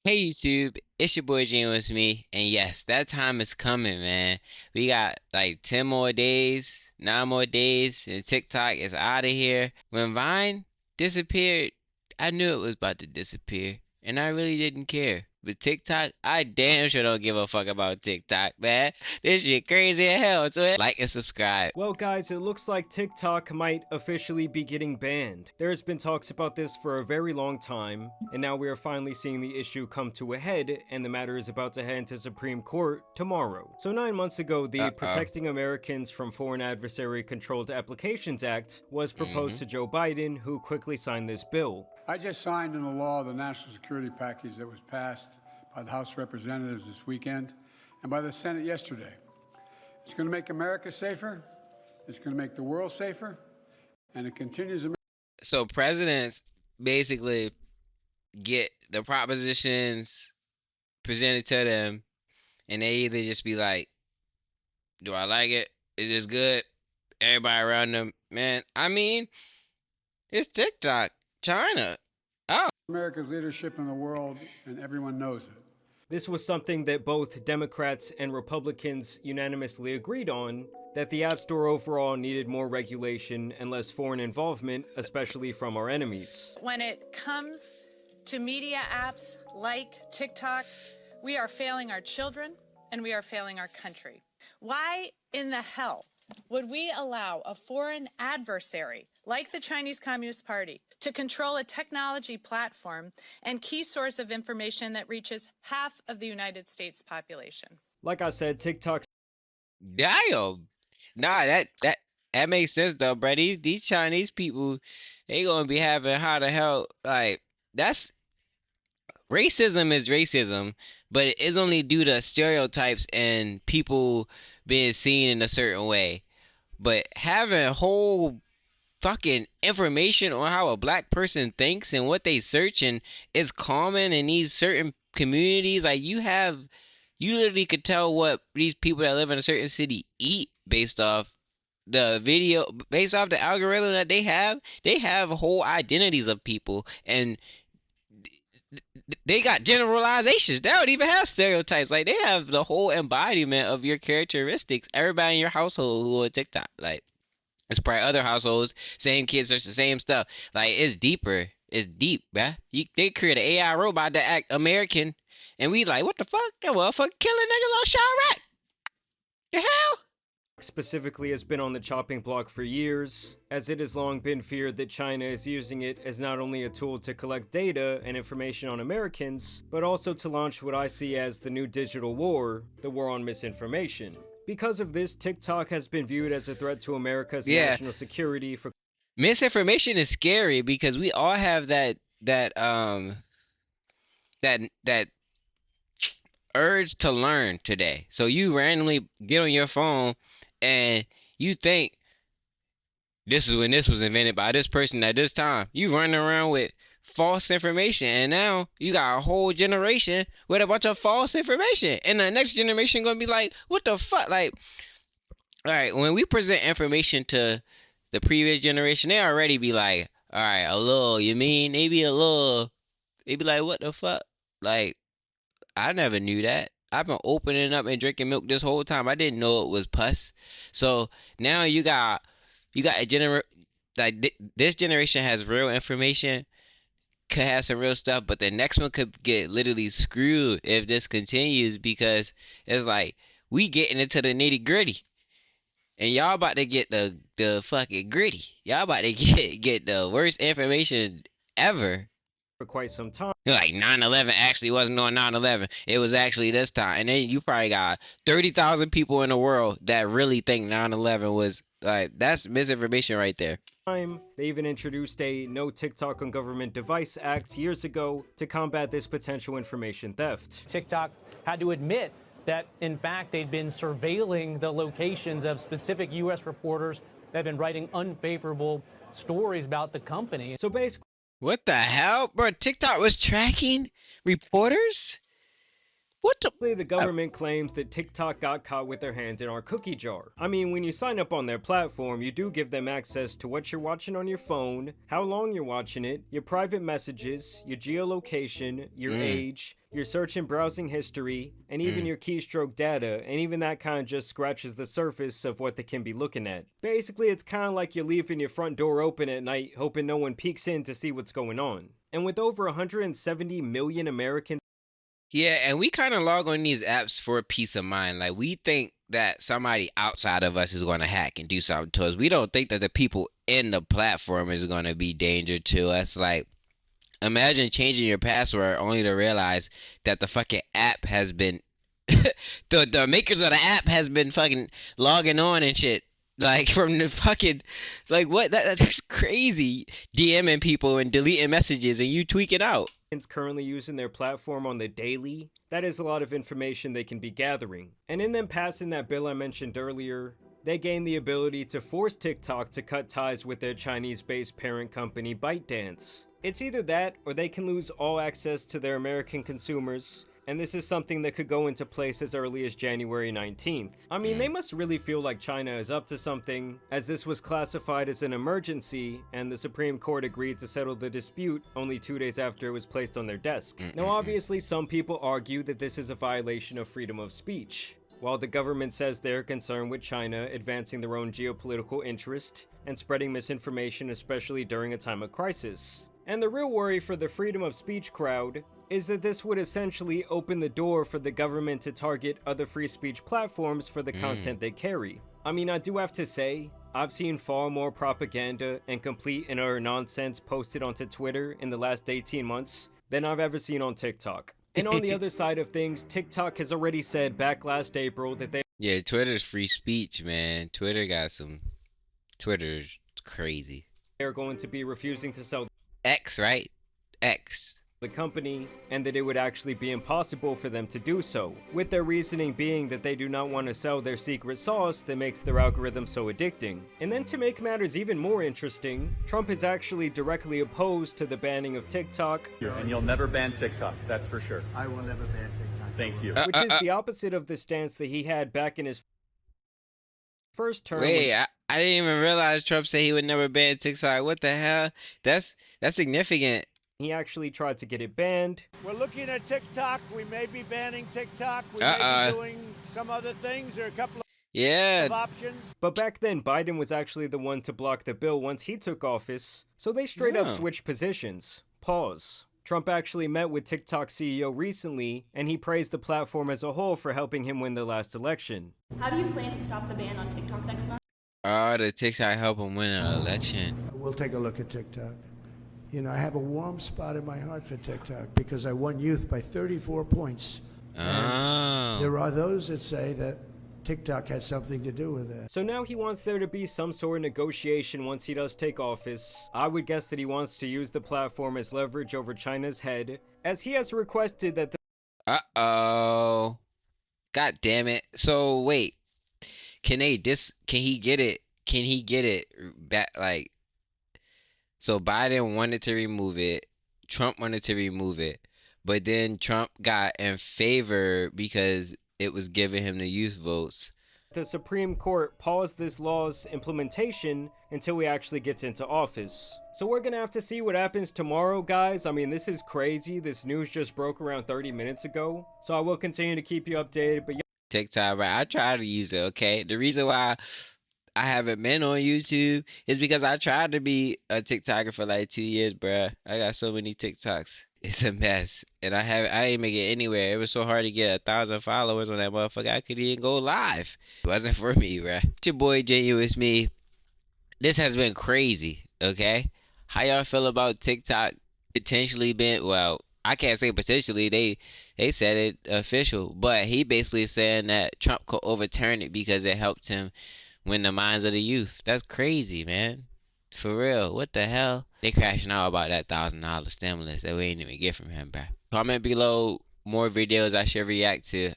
Hey YouTube, it's your boy GenuisMe, and yes, that time is coming, man. We got like 10 more days, 9 more days, and TikTok is out of here. When Vine disappeared, I knew it was about to disappear, and I really didn't care. But TikTok, I damn sure don't give a fuck about TikTok, man. This shit crazy as hell. So like and subscribe. Well guys, it looks like TikTok might officially be getting banned. There has been talks about this for a very long time, and now we are finally seeing the issue come to a head, and the matter is about to head to Supreme Court tomorrow. So 9 months ago, the Uh-oh. Protecting Americans from Foreign Adversary Controlled Applications Act was proposed Mm-hmm. to Joe Biden, who quickly signed this bill. I just signed into law the national security package that was passed by the House of Representatives this weekend and by the Senate yesterday. It's going to make America safer, it's going to make the world safer, and it continues. So presidents basically get the propositions presented to them, and they either just be like, "Do I like it? Is this good?" Everybody around them, man. I mean, it's TikTok, China. Oh, America's leadership in the world, and everyone knows it. This was something that both Democrats and Republicans unanimously agreed on, that the App Store overall needed more regulation and less foreign involvement, especially from our enemies. When it comes to media apps like TikTok, we are failing our children and we are failing our country. Why in the hell would we allow a foreign adversary like the Chinese Communist Party to control a technology platform and key source of information that reaches half of the United States population? Like I said, TikTok. damn. Nah, that makes sense though, bro. These Chinese people, they gonna be having how the hell like that's racism is racism, but it's only due to stereotypes and people being seen in a certain way. But having whole fucking information on how a black person thinks and what they search and is common in these certain communities, like you literally could tell what these people that live in a certain city eat based off the video, based off the algorithm that they have whole identities of people, and they got generalizations. They don't even have stereotypes. Like they have the whole embodiment of your characteristics. Everybody in your household who on TikTok, like it's probably other households, same kids search the same stuff. Like it's deeper. It's deep, bruh. They create an AI robot that act American, and we like, what the fuck? That motherfucker killing niggas on Chirac. The hell? Specifically has been on the chopping block for years, as it has long been feared that China is using it as not only a tool to collect data and information on Americans, but also to launch what I see as the new digital war, the war on misinformation. Because of this, TikTok has been viewed as a threat to America's Yeah, national security for misinformation is scary because we all have that urge to learn today. So you randomly get on your phone and you think this is when this was invented by this person at this time. You running around with false information, and now you got a whole generation with a bunch of false information, and the next generation gonna be like, "What the fuck?" Like, all right, when we present information to the previous generation, they already be like, "All right, a little." You mean maybe a little? They be like, "What the fuck?" Like, I never knew that. I've been opening up and drinking milk this whole time. I didn't know it was pus. So now you got a like this generation has real information, could have some real stuff, but the next one could get literally screwed if this continues because it's like we getting into the nitty gritty, and y'all about to get the fucking gritty. Y'all about to get the worst information ever. quite some time. Like 9/11 actually wasn't on 9/11. It was actually this time. And then you probably got 30,000 people in the world that really think 9/11 was like that's misinformation right there. They even introduced a No TikTok on Government Device Act years ago to combat this potential information theft. TikTok had to admit that, in fact, they'd been surveilling the locations of specific U.S. reporters that had been writing unfavorable stories about the company. So basically, What the hell, bro? TikTok was tracking reporters. What the? The government claims that TikTok got caught with their hands in our cookie jar. I mean, when you sign up on their platform, you do give them access to what you're watching on your phone, how long you're watching it, your private messages, your geolocation, your age, your search and browsing history, and even your keystroke data, and even that kind of just scratches the surface of what they can be looking at. Basically, it's kind of like you're leaving your front door open at night, hoping no one peeks in to see what's going on. And with over 170 million Americans Yeah, and we kind of log on these apps for peace of mind. Like, we think that somebody outside of us is going to hack and do something to us. We don't think that the people in the platform is going to be danger to us. Like, imagine changing your password only to realize that the fucking app has been the makers of the app has been fucking logging on and shit. Like, from the fucking, like, what? That's crazy. DMing people and deleting messages and you tweaking out. currently using their platform on the daily, that is a lot of information they can be gathering. And in them passing that bill I mentioned earlier, they gain the ability to force TikTok to cut ties with their Chinese-based parent company ByteDance. It's either that, or they can lose all access to their American consumers, and this is something that could go into place as early as January 19th. I mean, they must really feel like China is up to something, as this was classified as an emergency, and the Supreme Court agreed to settle the dispute only 2 days after it was placed on their desk. Now, obviously, some people argue that this is a violation of freedom of speech. While the government says they're concerned with China advancing their own geopolitical interest and spreading misinformation, especially during a time of crisis. And the real worry for the freedom of speech crowd is that this would essentially open the door for the government to target other free speech platforms for the content they carry. I mean, I do have to say, I've seen far more propaganda and complete and utter nonsense posted onto Twitter in the last 18 months than I've ever seen on TikTok. And on the other side of things, TikTok has already said back last April that they Yeah, Twitter's free speech, man. Twitter's crazy. are going to be refusing to sell X, right? X. the company, and that it would actually be impossible for them to do so, with their reasoning being that they do not want to sell their secret sauce that makes their algorithm so addicting. And then to make matters even more interesting, Trump is actually directly opposed to the banning of TikTok, And you'll never ban TikTok, that's for sure. I will never ban TikTok. Thank you. which is the opposite of the stance that he had back in his first term. Wait, I didn't even realize Trump said he would never ban TikTok. What the hell? That's significant. He actually tried to get it banned. We're looking at TikTok. We may be banning TikTok. We may be doing some other things. There are a couple Yeah. of options. But back then, Biden was actually the one to block the bill once he took office, so they straight up Oh. switched positions. Pause. Trump actually met with TikTok CEO recently, and he praised the platform as a whole for helping him win the last election. How do you plan to stop the ban on TikTok next month? Oh, the TikTok help him win an election. We'll take a look at TikTok. You know, I have a warm spot in my heart for TikTok because I won youth by 34 points. And Oh. there are those that say that TikTok had something to do with it. So now he wants there to be some sort of negotiation once he does take office. I would guess that he wants to use the platform as leverage over China's head, as he has requested that the Uh-oh. God damn it. So wait. Can he get it? Can he get it back? Like, so Biden wanted to remove it. Trump wanted to remove it. But then Trump got in favor because it was giving him the youth votes. the Supreme Court pause this law's implementation until he actually gets into office. So we're gonna have to see what happens tomorrow, guys. I mean, this is crazy. This news just broke around 30 minutes ago. So I will continue to keep you updated, but TikTok, right? I try to use it, okay? The reason why I haven't been on YouTube is because I tried to be a TikToker for like 2 years, bruh. I got so many TikToks. It's a mess. And I ain't make it anywhere. It was so hard to get 1,000 followers on that motherfucker. I couldn't even go live. It wasn't for me, bruh. It's your boy, GenuisMe. This has been crazy, okay? How y'all feel about TikTok potentially being, well, I can't say potentially, they said it official, but he basically saying that Trump could overturn it because it helped him win the minds of the youth. That's crazy, man. For real. What the hell? They crashing out about that $1,000 stimulus that we ain't even get from him, bruh. Comment below more videos I should react to.